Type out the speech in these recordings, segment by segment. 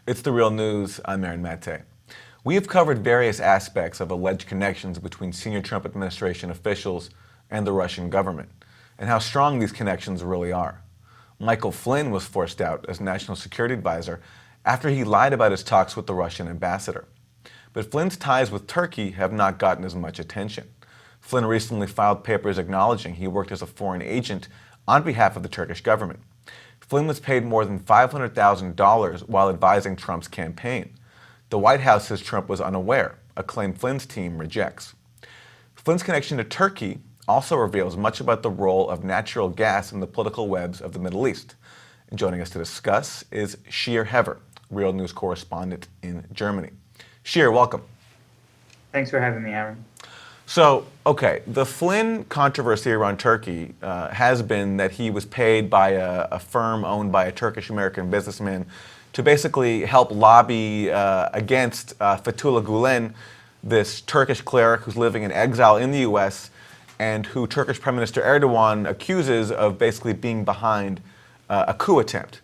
It's The Real News. I'm Aaron Mate. We have covered various aspects of alleged connections between senior Trump administration officials and the Russian government, and how strong these connections really are. Michael Flynn was forced out as National Security Advisor after he lied about his talks with the Russian ambassador. But Flynn's ties with Turkey have not gotten as much attention. Flynn recently filed papers acknowledging he worked as a foreign agent on behalf of the Turkish government. Flynn was paid more than $500,000 while advising Trump's campaign. The White House says Trump was unaware, a claim Flynn's team rejects. Flynn's connection to Turkey also reveals much about the role of natural gas in the political webs of the Middle East. And joining us to discuss is Shir Hever, Real News correspondent in Germany. Shir, welcome. Thanks for having me, Aaron. So, okay, the Flynn controversy around Turkey has been that he was paid by a firm owned by a Turkish-American businessman to basically help lobby against Fethullah Gulen, this Turkish cleric who's living in exile in the U.S. and who Turkish Prime Minister Erdogan accuses of basically being behind a coup attempt.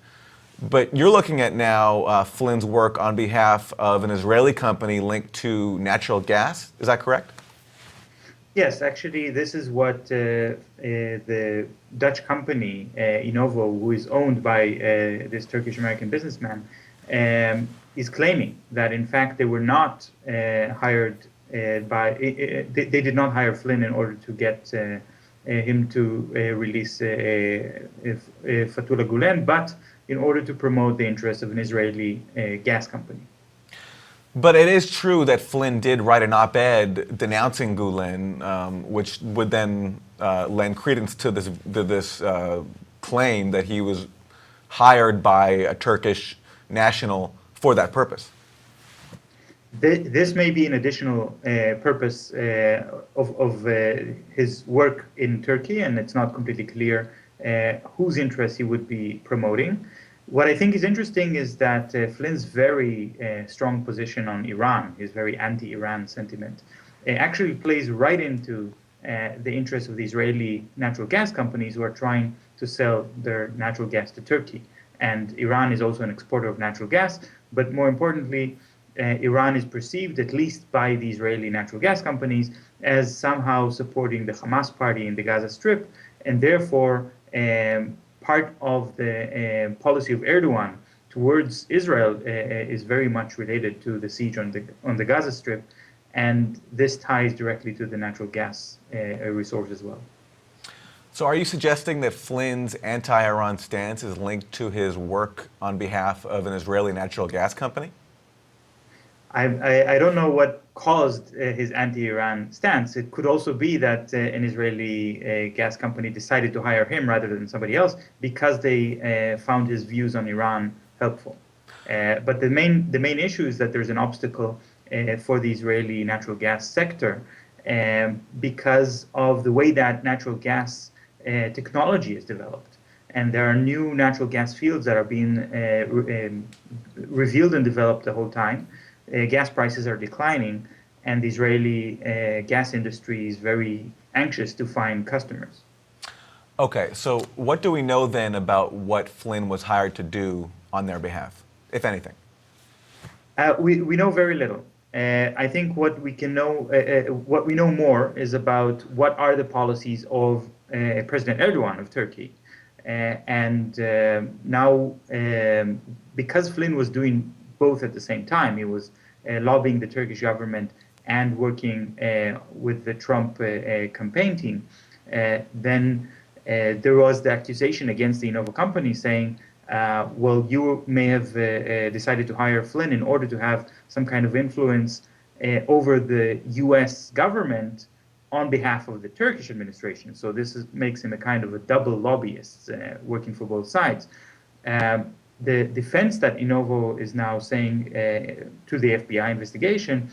But you're looking at now Flynn's work on behalf of an Israeli company linked to natural gas. Is that correct? Yes, actually, this is what the Dutch company, Innovo, who is owned by this Turkish-American businessman, is claiming that, in fact, they were not hired they did not hire Flynn in order to get him to release Fethullah Gulen, but in order to promote the interests of an Israeli gas company. But it is true that Flynn did write an op-ed denouncing Gulen, which would then lend credence to this claim that he was hired by a Turkish national for that purpose. This may be an additional purpose of his work in Turkey, and it's not completely clear whose interests he would be promoting. What I think is interesting is that Flynn's very strong position on Iran, his very anti-Iran sentiment, actually plays right into the interests of the Israeli natural gas companies who are trying to sell their natural gas to Turkey. And Iran is also an exporter of natural gas, but more importantly, Iran is perceived, at least by the Israeli natural gas companies, as somehow supporting the Hamas party in the Gaza Strip, and therefore part of the policy of Erdogan towards Israel is very much related to the siege on the Gaza Strip, and this ties directly to the natural gas resource as well. So are you suggesting that Flynn's anti-Iran stance is linked to his work on behalf of an Israeli natural gas company? I don't know what caused his anti-Iran stance. It could also be that an Israeli gas company decided to hire him rather than somebody else because they found his views on Iran helpful. But the main issue is that there's an obstacle for the Israeli natural gas sector because of the way that natural gas technology is developed. And there are new natural gas fields that are being revealed and developed the whole time. Gas prices are declining, and the Israeli gas industry is very anxious to find customers. Okay, so what do we know then about what Flynn was hired to do on their behalf, if anything? We know very little. I think what we know more is about what are the policies of President Erdogan of Turkey. Now, because Flynn was doing both at the same time, he was lobbying the Turkish government and working with the Trump campaign team, then there was the accusation against the Innovo company saying, well, you may have decided to hire Flynn in order to have some kind of influence over the U.S. government on behalf of the Turkish administration. So this makes him a kind of a double lobbyist working for both sides. The defense that Innovo is now saying to the FBI investigation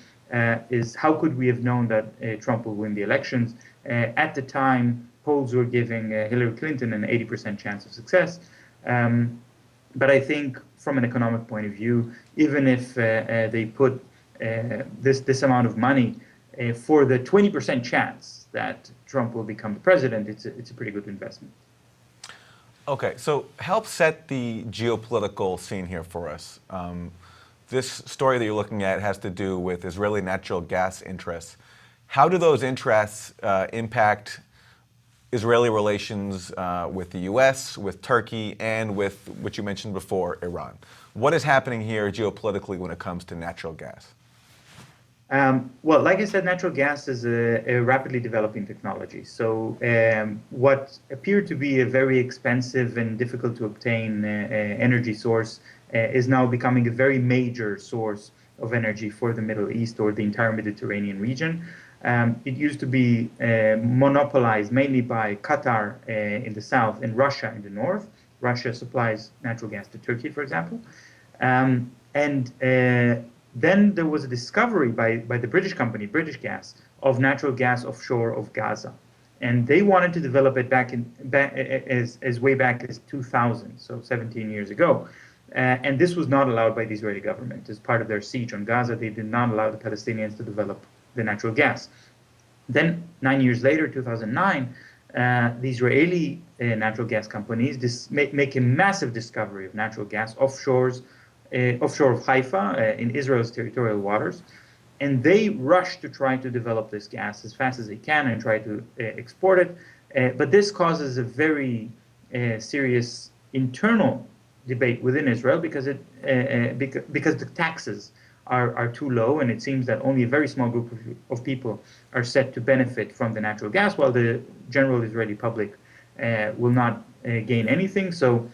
is, how could we have known that Trump will win the elections? At the time, polls were giving Hillary Clinton an 80% chance of success. But I think from an economic point of view, even if they put this amount of money for the 20% chance that Trump will become the president, it's a pretty good investment. Okay, so help set the geopolitical scene here for us. this story that you're looking at has to do with Israeli natural gas interests. How do those interests impact Israeli relations with the U.S., with Turkey, and with, what you mentioned before, Iran? What is happening here geopolitically when it comes to natural gas? Well, like I said, natural gas is a rapidly developing technology. So what appeared to be a very expensive and difficult to obtain energy source is now becoming a very major source of energy for the Middle East or the entire Mediterranean region. It used to be monopolized mainly by Qatar in the south and Russia in the north. Russia supplies natural gas to Turkey, for example. Then there was a discovery by the British company, British Gas, of natural gas offshore of Gaza. And they wanted to develop it as way back as 2000, so 17 years ago. And this was not allowed by the Israeli government. As part of their siege on Gaza, they did not allow the Palestinians to develop the natural gas. Then, 9 years later, 2009, the Israeli natural gas companies make a massive discovery of natural gas offshore of Haifa in Israel's territorial waters. And they rush to try to develop this gas as fast as they can and try to export it. But this causes a very serious internal debate within Israel because the taxes are too low, and it seems that only a very small group of people are set to benefit from the natural gas, while the general Israeli public will not gain anything. So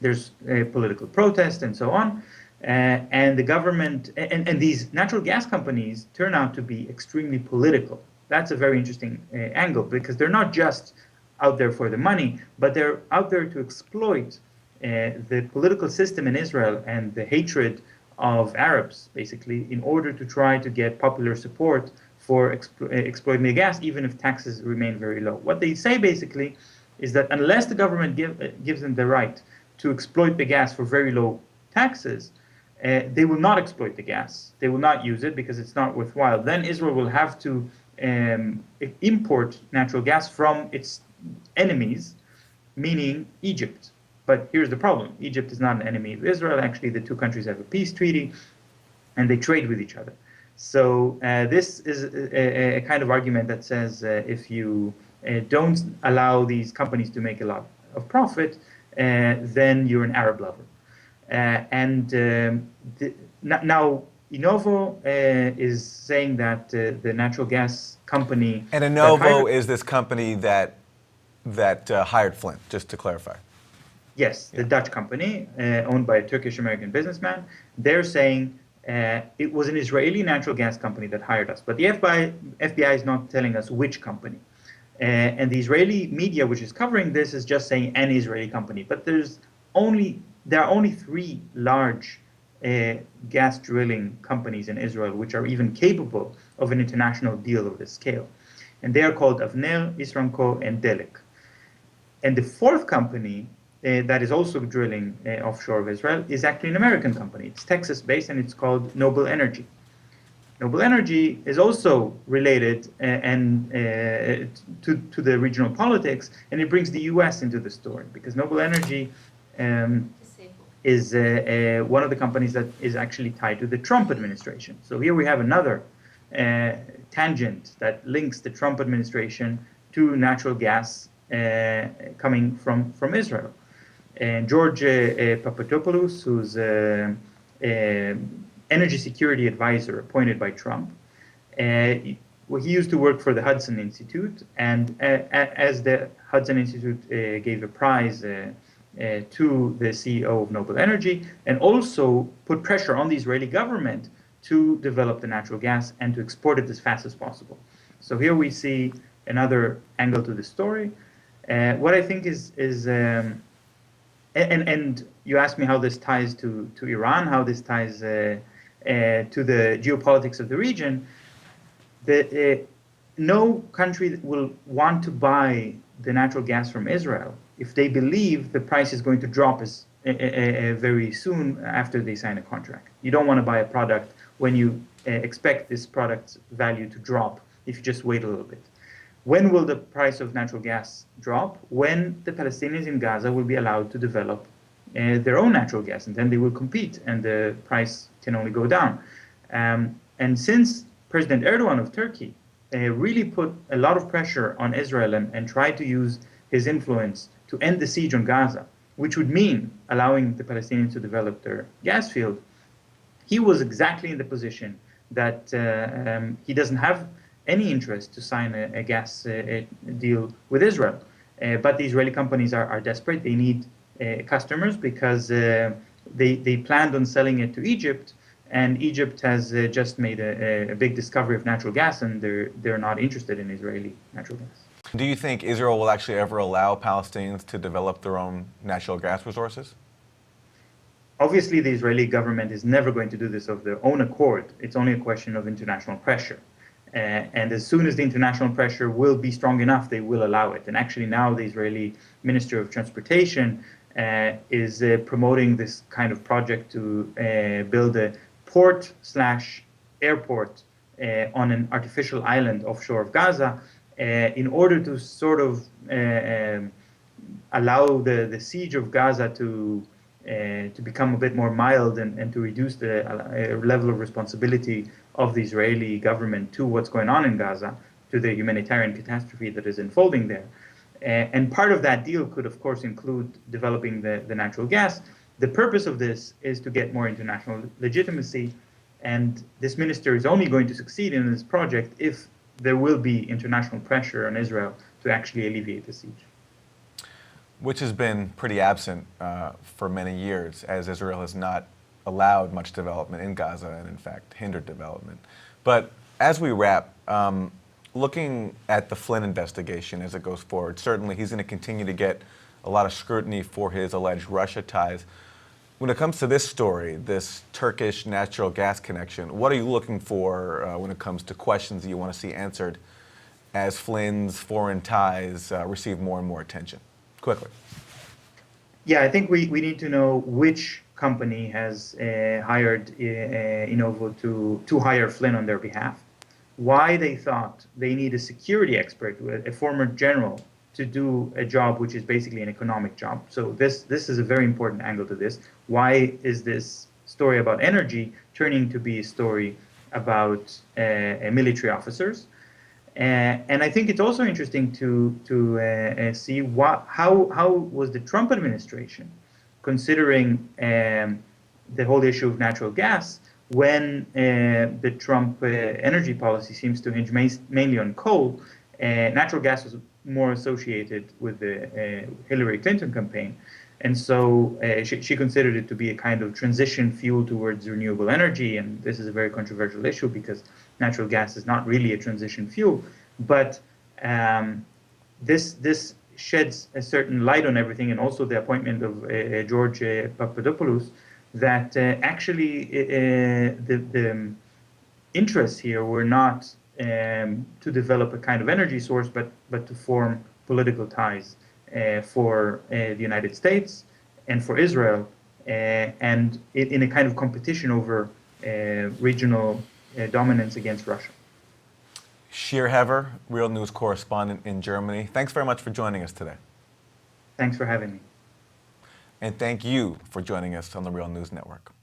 there's political protest and so on. And the government and these natural gas companies turn out to be extremely political. That's a very interesting angle, because they're not just out there for the money, but they're out there to exploit the political system in Israel and the hatred of Arabs, basically, in order to try to get popular support for exploiting the gas, even if taxes remain very low. What they say, basically, is that unless the government gives them the right to exploit the gas for very low taxes, they will not exploit the gas. They will not use it because it's not worthwhile. Then Israel will have to import natural gas from its enemies, meaning Egypt. But here's the problem. Egypt is not an enemy of Israel. Actually, the two countries have a peace treaty, and they trade with each other. So this is a kind of argument that says if you don't allow these companies to make a lot of profit, then you're an Arab lover. Now Innovo is saying that the natural gas company... And Innovo is this company that hired Flynn, just to clarify. Yes, the Dutch company owned by a Turkish-American businessman. They're saying it was an Israeli natural gas company that hired us. But the FBI is not telling us which company. And the Israeli media, which is covering this, is just saying an Israeli company. But there are only 3 large gas drilling companies in Israel which are even capable of an international deal of this scale. And they are called Avner, Isramco, and Delek. And the 4th company that is also drilling offshore of Israel is actually an American company. It's Texas-based, and it's called Noble Energy. Noble Energy is also related to the regional politics, and it brings the U.S. into the story, because Noble Energy is one of the companies that is actually tied to the Trump administration. So here we have another tangent that links the Trump administration to natural gas coming from Israel. And George Papadopoulos, who's energy security advisor appointed by Trump, he used to work for the Hudson Institute, and as the Hudson Institute gave a prize to the CEO of Noble Energy, and also put pressure on the Israeli government to develop the natural gas and to export it as fast as possible. So here we see another angle to the story. What I think is and you asked me how this ties to Iran, how this ties to the geopolitics of the region. No country will want to buy the natural gas from Israel if they believe the price is going to drop very soon after they sign a contract. You don't want to buy a product when you expect this product's value to drop if you just wait a little bit. When will the price of natural gas drop? When the Palestinians in Gaza will be allowed to develop their own natural gas, and then they will compete, and the price can only go down. And since President Erdogan of Turkey really put a lot of pressure on Israel and tried to use his influence to end the siege on Gaza, which would mean allowing the Palestinians to develop their gas field, he was exactly in the position that he doesn't have any interest to sign a gas deal with Israel. But the Israeli companies are desperate. They need customers because they planned on selling it to Egypt, and Egypt has just made a big discovery of natural gas, and they're not interested in Israeli natural gas. Do you think Israel will actually ever allow Palestinians to develop their own natural gas resources? Obviously, the Israeli government is never going to do this of their own accord. It's only a question of international pressure. And as soon as the international pressure will be strong enough, they will allow it. And actually now the Israeli Minister of Transportation is promoting this kind of project to build a port/airport on an artificial island offshore of Gaza in order to sort of allow the siege of Gaza to become a bit more mild and to reduce the level of responsibility of the Israeli government to what's going on in Gaza, to the humanitarian catastrophe that is unfolding there. And part of that deal could, of course, include developing the natural gas. The purpose of this is to get more international legitimacy, and this minister is only going to succeed in this project if there will be international pressure on Israel to actually alleviate the siege. Which has been pretty absent for many years, as Israel has not allowed much development in Gaza and, in fact, hindered development. But as we wrap, looking at the Flynn investigation as it goes forward, certainly he's going to continue to get a lot of scrutiny for his alleged Russia ties. When it comes to this story, this Turkish natural gas connection, what are you looking for when it comes to questions that you want to see answered as Flynn's foreign ties receive more and more attention? Quickly. Yeah, I think we need to know which company has hired Innovo to hire Flynn on their behalf, why they thought they need a security expert, a former general, to do a job which is basically an economic job. So this is a very important angle to this. Why is this story about energy turning to be a story about military officers? And I think it's also interesting to see how was the Trump administration considering the whole issue of natural gas when the Trump energy policy seems to hinge mainly on coal. Natural gas was more associated with the Hillary Clinton campaign. And so she considered it to be a kind of transition fuel towards renewable energy. And this is a very controversial issue because natural gas is not really a transition fuel. But this sheds a certain light on everything, and also the appointment of George Papadopoulos, that actually the interests here were not to develop a kind of energy source, but to form political ties for the United States and for Israel, and in a kind of competition over regional dominance against Russia. Shir Hever, Real News correspondent in Germany. Thanks very much for joining us today. Thanks for having me. And thank you for joining us on the Real News Network.